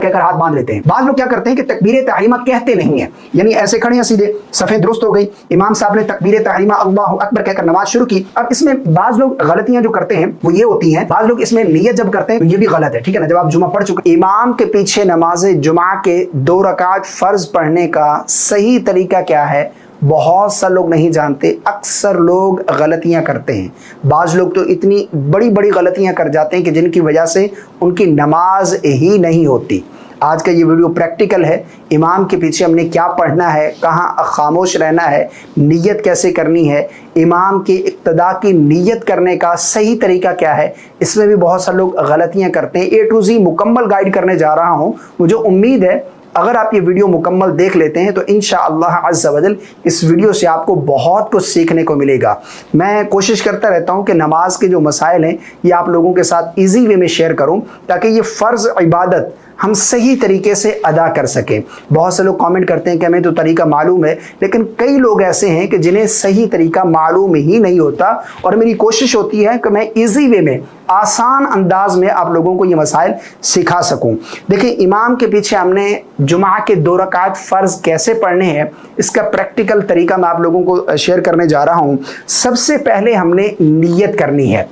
कहकर हाथ बांध लेते हैं। बाज़ लोग क्या करते हैं कि तकबीर तहरीमा कहते नहीं है, यानी ऐसे खड़े हैं सीधे, सफ़े दुरुस्त हो गई, इमाम साहब ने तकबीर तहरीमा अल्लाहु अकबर कहकर नमाज शुरू की। अब इसमें बाज़ लोग गलतियां जो करते हैं वो ये होती हैं, बाज़ लोग इसमें नियत जब करते हैं तो ये भी गलत है, ठीक है ना। जब आप जुमा पढ़ चुके, इमाम के पीछे नमाज जुमा के 2 रकात फर्ज पढ़ने का सही तरीका क्या है, बहुत सा लोग नहीं जानते। अक्सर लोग गलतियां करते हैं, बाज़ लोग तो इतनी बड़ी बड़ी गलतियां कर जाते हैं कि जिनकी वजह से उनकी नमाज ही नहीं होती। आज का ये वीडियो प्रैक्टिकल है, इमाम के पीछे हमने क्या पढ़ना है, कहाँ खामोश रहना है, नियत कैसे करनी है, इमाम की इक्तदा की नियत करने का सही तरीका क्या है, इसमें भी बहुत सारे लोग गलतियां करते हैं। A to Z मुकम्मल गाइड करने जा रहा हूँ। मुझे उम्मीद है अगर आप ये वीडियो मुकम्मल देख लेते हैं तो इंशाअल्लाह अज़्ज़ा वजल इस वीडियो से आपको बहुत कुछ सीखने को मिलेगा। मैं कोशिश करता रहता हूँ कि नमाज के जो मसाइल हैं ये आप लोगों के साथ ईजी वे में शेयर करूँ, ताकि ये फ़र्ज़ इबादत हम सही तरीके से अदा कर सकें। बहुत से लोग कमेंट करते हैं कि हमें तो तरीका मालूम है, लेकिन कई लोग ऐसे हैं कि जिन्हें सही तरीका मालूम ही नहीं होता, और मेरी कोशिश होती है कि मैं इजी वे में, आसान अंदाज में आप लोगों को ये मसाइल सिखा सकूं। देखिए, इमाम के पीछे हमने जुमा के 2 रकात फ़र्ज कैसे पढ़ने हैं, इसका प्रैक्टिकल तरीका मैं आप लोगों को शेयर करने जा रहा हूँ। सबसे पहले हमने नियत करनी है।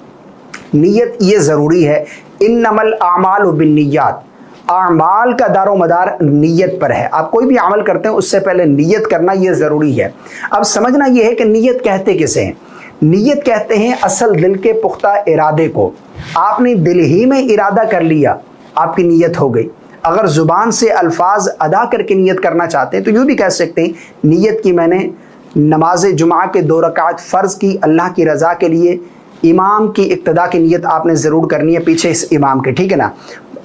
नियत ये ज़रूरी है, इन्नमल आमालु बिन्नियात, आमाल का दारो मदार नियत पर है। आप कोई भी अमल करते हैं उससे पहले नियत करना ये ज़रूरी है। अब समझना ये है कि नियत कहते किसे हैं। नियत कहते हैं असल दिल के पुख्ता इरादे को। आपने दिल ही में इरादा कर लिया, आपकी नियत हो गई। अगर ज़ुबान से अल्फाज अदा करके नियत करना चाहते हैं तो यूँ भी कह सकते हैं, नियत की मैंने नमाज जुमा के 2 रकात फ़र्ज़ की अल्लाह की रज़ा के लिए। इमाम की इक्तदा की नियत आपने ज़रूर करनी है पीछे इस इमाम के, ठीक है ना।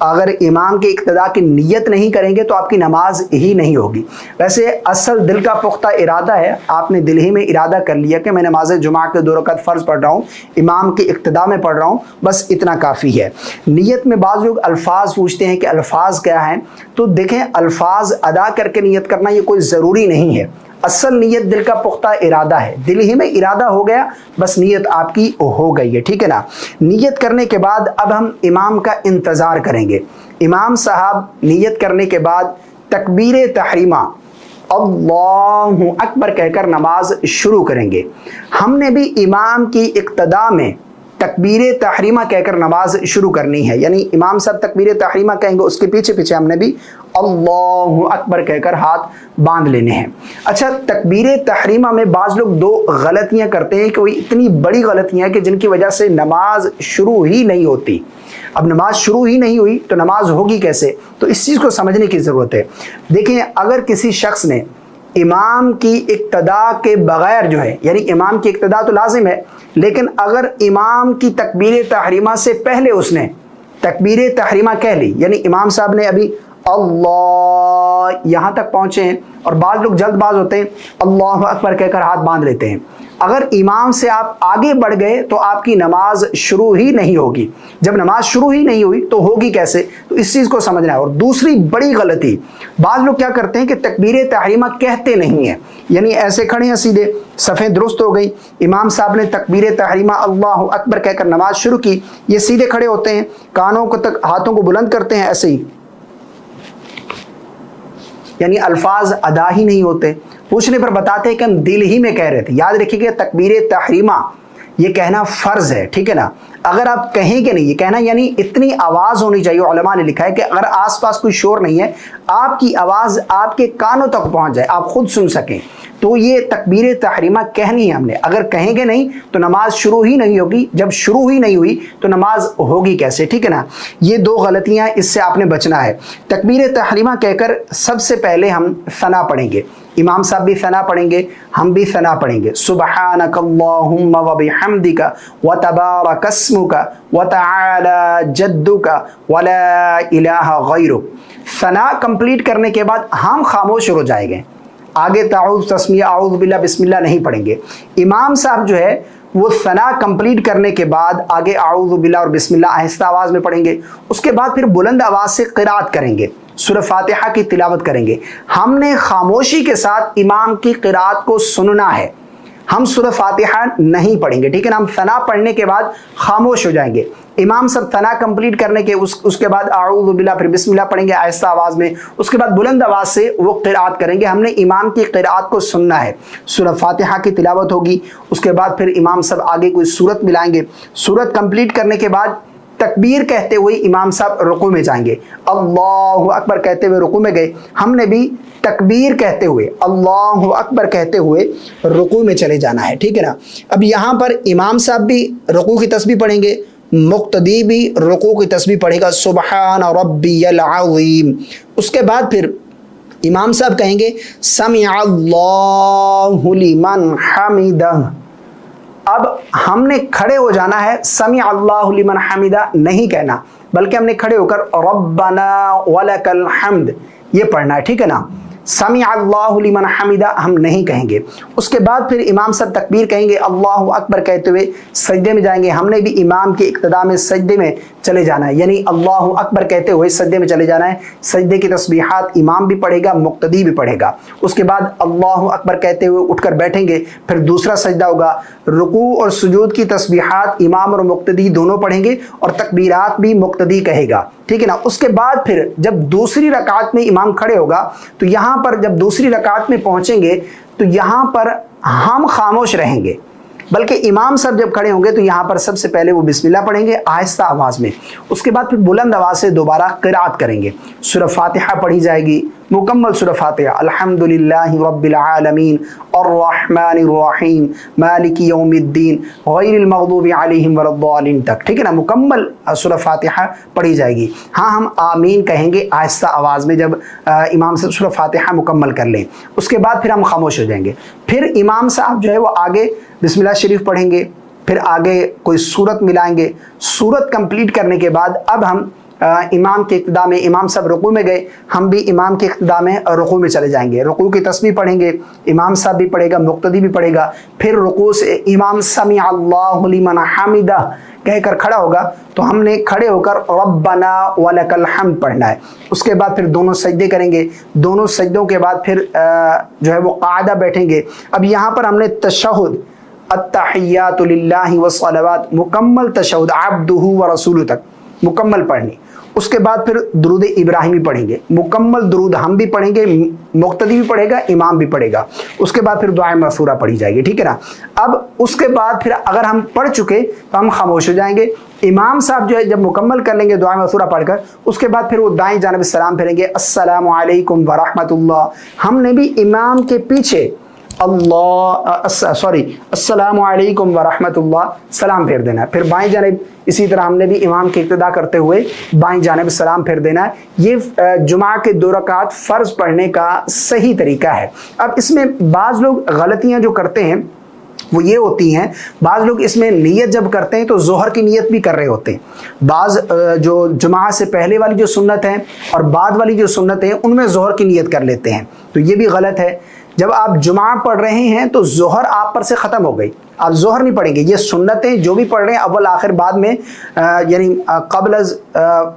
अगर इमाम के इक्तदा की नियत नहीं करेंगे तो आपकी नमाज ही नहीं होगी। वैसे असल दिल का पुख्ता इरादा है, आपने दिल ही में इरादा कर लिया कि मैं नमाज जुमा के 2 रकात फ़र्ज़ पढ़ रहा हूँ, इमाम की इक्तदा में पढ़ रहा हूँ, बस इतना काफ़ी है। नियत में बाज़ लोग अल्फाज पूछते हैं कि अल्फाज क्या हैं, तो देखें, अल्फाज अदा करके नियत करना ये कोई ज़रूरी नहीं है। असल नियत दिल का पुख्ता इरादा है, दिल ही में इरादा हो गया, बस नियत आपकी हो गई है, ठीक है ना। नियत करने के बाद अब हम इमाम का इंतज़ार करेंगे। इमाम साहब नियत करने के बाद तकबीर तहरीमा अल्लाहु अकबर कहकर नमाज शुरू करेंगे। हमने भी इमाम की इक्तदा में तकबीर तहरीमा कहकर नमाज शुरू करनी है, यानी इमाम साहब तकबीर तहरीमा कहेंगे, उसके पीछे पीछे हमने भी अल्लाहु अकबर कहकर हाथ बांध लेने हैं। अच्छा, तकबीर तहरीमा में बाज़ लोग 2 गलतियां करते हैं कि वही इतनी बड़ी गलतियां कि जिनकी वजह से नमाज शुरू ही नहीं होती। अब नमाज शुरू ही नहीं हुई तो नमाज होगी कैसे, तो इस चीज़ को समझने की ज़रूरत है। देखिए, अगर किसी शख्स ने इमाम की इक्तदा के बग़ैर जो है, यानी इमाम की इक्तदा तो लाजिम है, लेकिन अगर इमाम की तकबीर तहरीमा से पहले उसने तकबीर तहरीमा कह ली, यानी इमाम साहब ने अभी अल्लाह यहाँ तक पहुँचे हैं, और बाज़ लोग जल्दबाज होते हैं, अल्लाह अकबर कहकर हाथ बांध लेते हैं। अगर इमाम से आप आगे बढ़ गए तो आपकी नमाज शुरू ही नहीं होगी। जब नमाज शुरू ही नहीं हुई तो होगी कैसे, तो इस चीज़ को समझना है। और दूसरी बड़ी गलती, बाज़ लोग क्या करते हैं कि तकबीर तहरीमा कहते नहीं हैं, यानी ऐसे खड़े हैं सीधे, सफ़े दुरुस्त हो गई, इमाम साहब ने तकबीर तहरीमा अल्लाहु अकबर कहकर नमाज शुरू की, ये सीधे खड़े होते हैं, कानों को तक हाथों को बुलंद करते हैं ऐसे ही, यानी अल्फाज अदा ही नहीं होते। पूछने पर बताते हैं कि हम दिल ही में कह रहे थे। याद रखिएगा, तकबीर तहरीमा ये कहना फ़र्ज़ है, ठीक है ना। अगर आप कहेंगे नहीं, ये कहना यानी इतनी आवाज़ होनी चाहिए। उलमा ने लिखा है कि अगर आसपास कोई शोर नहीं है, आपकी आवाज़ आपके कानों तक पहुंच जाए, आप खुद सुन सकें, तो ये तकबीर तहरीमा कहनी है हमने। अगर कहेंगे नहीं तो नमाज शुरू ही नहीं होगी, जब शुरू ही नहीं हुई तो नमाज होगी कैसे, ठीक है ना। ये 2 गलतियां, इससे आपने बचना है। तकबीर तहरीमा कहकर सबसे पहले हम सना पढ़ेंगे, इमाम साहब भी सना पढ़ेंगे, हम भी सना पढ़ेंगे, सुब्हानक अल्लाहुम्मा व बिहम्दिका व तबारक अस्मुका व तआला जद्दुका व ला इलाहा गैरुक। सना कंप्लीट करने के बाद हम खामोश हो जाएंगे, आगे ताउज़ तस्मिया आऊज़ बिल्लाह बिस्मिल्लाह नहीं पढ़ेंगे। इमाम साहब जो है वो सना कंप्लीट करने के बाद आगे आऊज़ बिल्लाह और बिस्मिल्लाह आहिस्ता आवाज़ में पढ़ेंगे, उसके बाद फिर बुलंद आवाज़ से क़िराअत करेंगे, सूरह फातिहा की तिलावत करेंगे। हमने खामोशी के साथ इमाम की क़िराअत को सुनना है। हम सूरह फातिहा नहीं पढ़ेंगे, ठीक है ना। हम सना पढ़ने के बाद खामोश हो जाएंगे। इमाम सब सना कंप्लीट करने के उसके बाद आऊज़ु बिल्लाह, फिर बिस्मिल्लाह पढ़ेंगे आहिस्ता आवाज़ में, उसके बाद बुलंद आवाज़ से वो क़िराअत करेंगे। हमने इमाम की क़िराअत को सुनना है। सूरह फातिहा की तिलावत होगी, उसके बाद फिर इमाम सब आगे कोई सूरत मिलाएंगे। सूरत कंप्लीट करने के बाद तकबीर कहते हुए इमाम साहब रुकू में जाएंगे, अल्लाहु अकबर कहते हुए रुकू में गए। हमने भी तकबीर कहते हुए अल्लाहु अकबर कहते हुए रुकू में चले जाना है, ठीक है ना। अब यहाँ पर इमाम साहब भी रुकू की तस्बीह पढ़ेंगे, मुक्तदी भी रुकू की तस्बीह पढ़ेगा, सुबहान रब्बियल अज़ीम। उसके बाद फिर इमाम साहब कहेंगे समिअ अल्लाहु लिमन हमिदह। अब हमने खड़े हो जाना है, समिअ अल्लाहु लिमन हमिदा नहीं कहना, बल्कि हमने खड़े होकर रब्बना वलकल हम्द ये पढ़ना है, ठीक है ना। समिअ अल्लाहु लिमन हमिदा हम नहीं कहेंगे। उसके बाद फिर इमाम सब तकबीर कहेंगे, अल्लाहु अकबर कहते हुए सजदे में जाएंगे। हमने भी इमाम के इक्तदा में सजदे में चले जाना है, यानी अल्लाहु अकबर कहते हुए सजदे में चले जाना है। सजदे की तस्बीहात इमाम भी पढ़ेगा, मुक्तदी भी पढ़ेगा। उसके बाद अल्लाहु अकबर कहते हुए उठकर बैठेंगे, फिर दूसरा सजदा होगा। रुकू और सुजूद की तस्बीहात इमाम और मुक्तदी दोनों पढ़ेंगे और तकबीरात भी मुक्तदी कहेगा, ठीक है ना। उसके बाद फिर जब दूसरी रकात में इमाम खड़े होगा तो यहाँ पर जब दूसरी रकात में पहुंचेंगे तो यहाँ पर हम खामोश रहेंगे, बल्कि इमाम साहब जब खड़े होंगे तो यहाँ पर सबसे पहले वो बिस्मिल्लाह पढ़ेंगे आहिस्ता आवाज़ में। उसके बाद फिर बुलंद आवाज़ से दोबारा क़िराअत करेंगे। सूरह फातिहा पढ़ी जाएगी, मुकम्मल सूरह फातिहा, अल्हम्दुलिल्लाहि रब्बिल आलमीन अर्रहमानिर रहीम मालिकी यौमिद्दीन गैरिल मग़दूबि अलैहिम वलद्दालिन तक, ठीक है ना। मुकम्मल सूरह फातिहा पढ़ी जाएगी। हाँ, हम आमीन कहेंगे आहिस्ता आवाज़ में जब इमाम साहब सूरह फातिहा मुकम्मल कर लें। उसके बाद फिर हम खामोश हो जाएंगे। फिर इमाम साहब जो है वो आगे बिस्मिल्लाह शरीफ पढ़ेंगे, फिर आगे कोई सूरत मिलाएंगे। सूरत कंप्लीट करने के बाद अब हम इमाम के इक्तदा में, इमाम साहब रुकू में गए, हम भी इमाम के इक्तदा में रुकू में चले जाएंगे। रुकू की तस्बीह पढ़ेंगे, इमाम साहब भी पढ़ेगा, मुक्तदी भी पढ़ेगा। फिर रुकू से इमाम समिअ अल्लाहु लिमन हमिदा कहकर खड़ा होगा तो हमने खड़े होकर रब्बना वलकल हम्द पढ़ना है। उसके बाद फिर दोनों सजदे करेंगे। दोनों सजदों के बाद फिर जो है वो क़ायदा बैठेंगे। अब यहाँ पर हमने तशहुद अत्तहियातु लिल्लाहि वस्सलावात मुकम्मल तशहुद अब्दुहु व रसूलुहु तक मुकम्मल पढ़नी। उसके बाद फिर दुरूद इब्राहिमी पढ़ेंगे, मुकम्मल दुरूद हम भी पढ़ेंगे, मुक्तदी भी पढ़ेगा, इमाम भी पढ़ेगा। उसके बाद फिर दुआ मग़फ़ूरा पढ़ी जाएगी, ठीक है ना। अब उसके बाद फिर अगर हम पढ़ चुके तो हम खामोश हो जाएंगे। इमाम साहब जो है जब मुकम्मल कर लेंगे दुआ मग़फ़ूरा पढ़कर, उसके बाद फिर वो दाएं जानिब सलाम फेरेंगे, अस्सलामु अलैकुम व रहमतुल्लाह। हमने भी इमाम के पीछे अस्सलामु अलैकुम व रहमतुल्लाह सलाम फेर देना है। फिर बाएं जानिब इसी तरह हमने भी इमाम की इक्तदा करते हुए बाएं जानिब सलाम फेर देना है। ये जुमा के 2 रकात फ़र्ज पढ़ने का सही तरीका है। अब इसमें बाज़ लोग गलतियां जो करते हैं वो ये होती हैं, बाज़ लोग इसमें नियत जब करते हैं तो ज़ोहर की नियत भी कर रहे होते हैं। बाज़ जो जुमा से पहले वाली जो सुन्नत है और बाद वाली जो सुन्नत है उनमें ज़ोहर की नियत कर लेते हैं, तो ये भी गलत है। जब आप जुमा पढ़ रहे हैं तो ज़ोहर आप पर से ख़त्म हो गई, आप ज़ोहर नहीं पढ़ेंगे। ये सुन्नतें जो भी पढ़ रहे हैं अव्वल आखिर बाद में, यानी क़ब्ल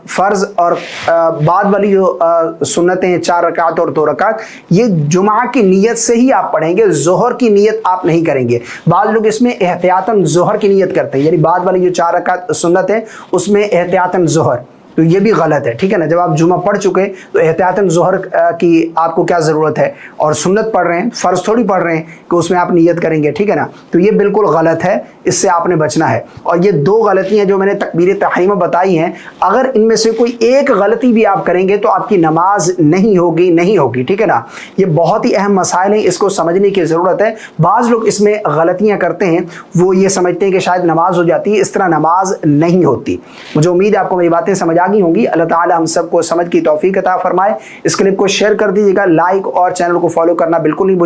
फ़र्ज़ और बाद वाली जो सुन्नतें हैं 4 रकात और 2 रकात, ये जुमा की नियत से ही आप पढ़ेंगे, ज़ोहर की नियत आप नहीं करेंगे। बाद लोग इसमें एहतियातन ज़ोहर की नियत करते हैं, यानी बाद वाली जो 4 रकात सुन्नत है उसमें एहतियातन ज़ोहर, तो ये भी गलत है, ठीक है ना। जब आप जुमा पढ़ चुके तो एहतियातन ज़ोहर की आपको क्या ज़रूरत है, और सुन्नत पढ़ रहे हैं, फ़र्ज़ थोड़ी पढ़ रहे हैं कि उसमें आप नियत करेंगे, ठीक है ना। तो ये बिल्कुल गलत है, इससे आपने बचना है। और ये 2 गलतियाँ जो मैंने तकबीर तहरीमा बताई हैं, अगर इनमें से कोई एक गलती भी आप करेंगे तो आपकी नमाज नहीं होगी, ठीक है ना। ये बहुत ही अहम मसाइल हैं, इसको समझने की ज़रूरत है। बाज़ लोग इसमें गलतियाँ करते हैं, वो ये समझते हैं कि शायद नमाज हो जाती है, इस तरह नमाज नहीं होती। मुझे उम्मीद है आपको मेरी बातें समझ आ गई होंगी। अल्लाह ताला हम सबको समझ की तौफीक अता फरमाए। इस क्लिप को शेयर कर दीजिएगा, लाइक और चैनल को फॉलो करना बिल्कुल नहीं भूलिएगा।